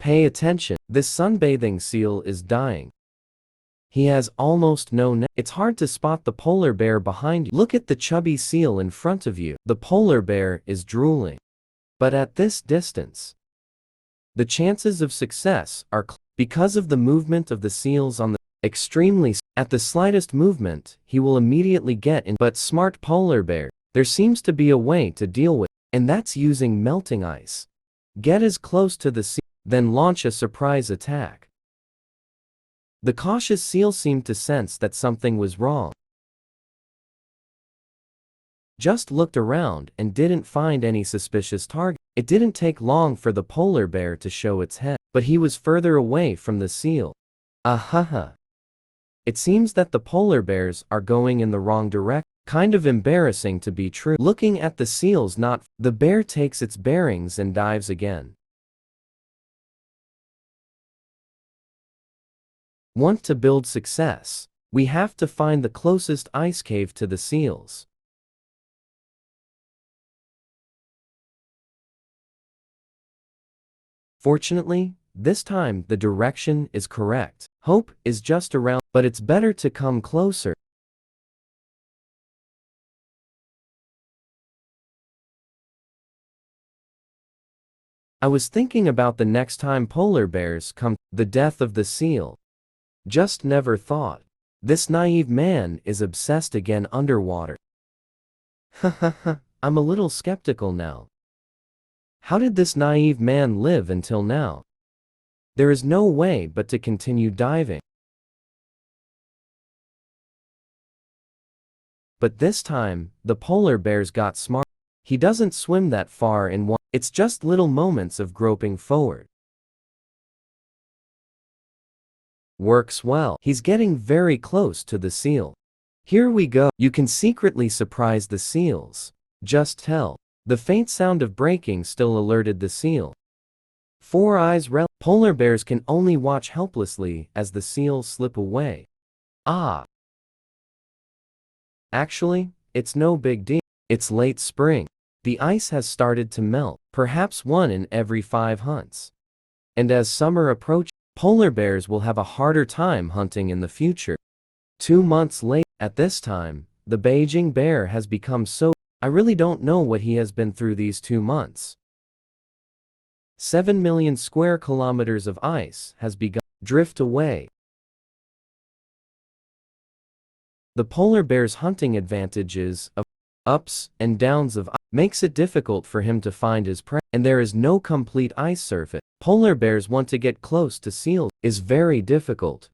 Pay attention. This sunbathing seal is dying. He has almost no neck. It's hard to spot the polar bear behind you. Look at the chubby seal in front of you. The polar bear is drooling. But at this distance, the chances of success are because of the movement of the seals on the extremely. At the slightest movement, he will immediately get in. But smart polar bear, there seems to be a way to deal with, and that's using melting ice. Get as close to the seal, then launch a surprise attack. The cautious seal seemed to sense that something was wrong. Just looked around and didn't find any suspicious target. It didn't take long for the polar bear to show its head, but he was further away from the seal. Ahaha. It seems that the polar bears are going in the wrong direction. Kind of embarrassing to be true. Looking at the seals, the bear takes its bearings and dives again. Want to build success? We have to find the closest ice cave to the seals. Fortunately, this time the direction is correct. Hope is just around, but it's better to come closer. I was thinking about the next time polar bears come, the death of the seal. Just never thought. This naive man is obsessed again underwater. Hahaha, I'm a little skeptical now. How did this naive man live until now? There is no way but to continue diving. But this time, the polar bears got smart. He doesn't swim that far in one. It's just little moments of groping forward. Works well. He's getting very close to the seal. Here we go. You can secretly surprise the seals. Just tell. The faint sound of breaking still alerted the seal. Four eyes. Polar bears can only watch helplessly as the seals slip away. Ah. Actually, it's no big deal. It's late spring. The ice has started to melt, perhaps one in every 5 hunts. And as summer approaches, polar bears will have a harder time hunting in the future. 2 months later, at this time, the Beijing bear has become so. I really don't know what he has been through these 2 months. 7 million square kilometers of ice has begun to drift away. The polar bear's hunting advantages of ups and downs of ice makes it difficult for him to find his prey, and there is no complete ice surface. Polar bears want to get close to seals is very difficult.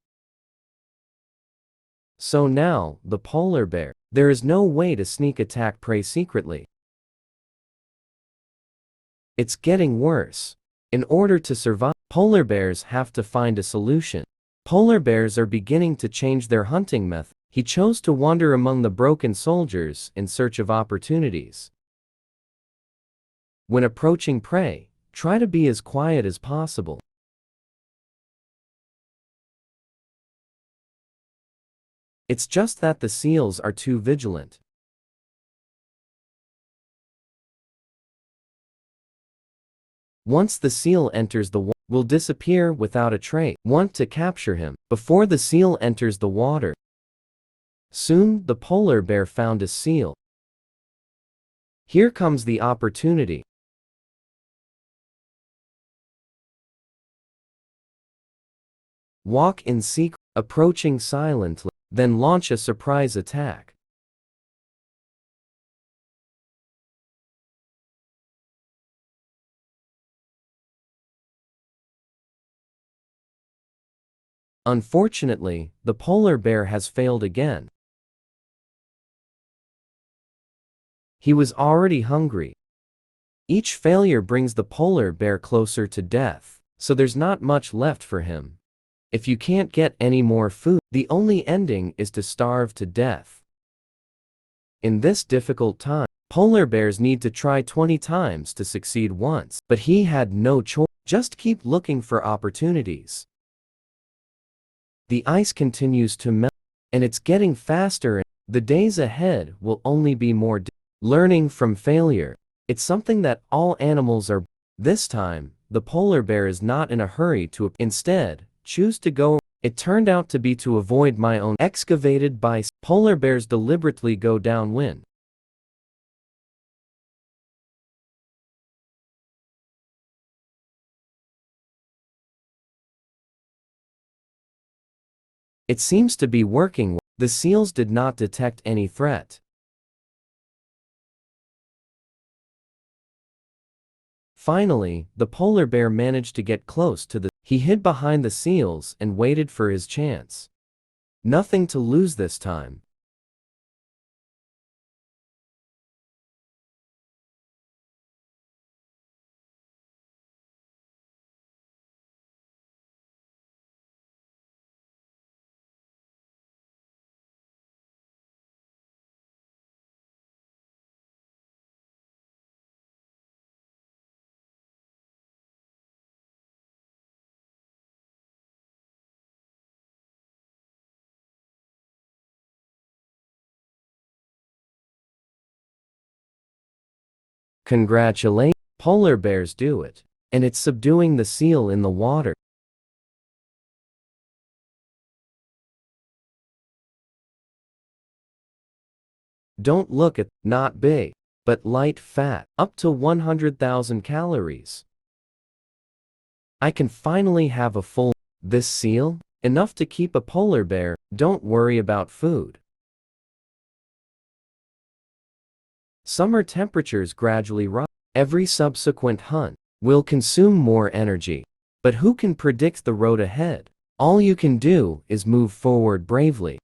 So now, the polar bear, there is no way to sneak attack prey secretly. It's getting worse. In order to survive, polar bears have to find a solution. Polar bears are beginning to change their hunting method. He chose to wander among the broken soldiers in search of opportunities. When approaching prey, try to be as quiet as possible. It's just that the seals are too vigilant. Once the seal enters the water, will disappear without a trace. Want to capture him before the seal enters the water. Soon, the polar bear found a seal. Here comes the opportunity. Walk in secret, approaching silently, then launch a surprise attack. Unfortunately, the polar bear has failed again. He was already hungry. Each failure brings the polar bear closer to death, so there's not much left for him. If you can't get any more food, the only ending is to starve to death. In this difficult time, polar bears need to try 20 times to succeed once, but he had no choice. Just keep looking for opportunities. The ice continues to melt, and it's getting faster, and the days ahead will only be more. Learning from failure. It's something that all animals are. This time, the polar bear is not in a hurry to instead choose to go. It turned out to be to avoid my own excavated by polar bears deliberately go downwind. It seems to be working. The seals did not detect any threat. Finally, the polar bear managed to get close to the. He hid behind the seals and waited for his chance. Nothing to lose this time. Congratulations, polar bears do it. And it's subduing the seal in the water. Don't look at, not big, but light fat, up to 100,000 calories. I can finally have a full, this seal, enough to keep a polar bear, don't worry about food. Summer temperatures gradually rise. Every subsequent hunt will consume more energy. But who can predict the road ahead? All you can do is move forward bravely.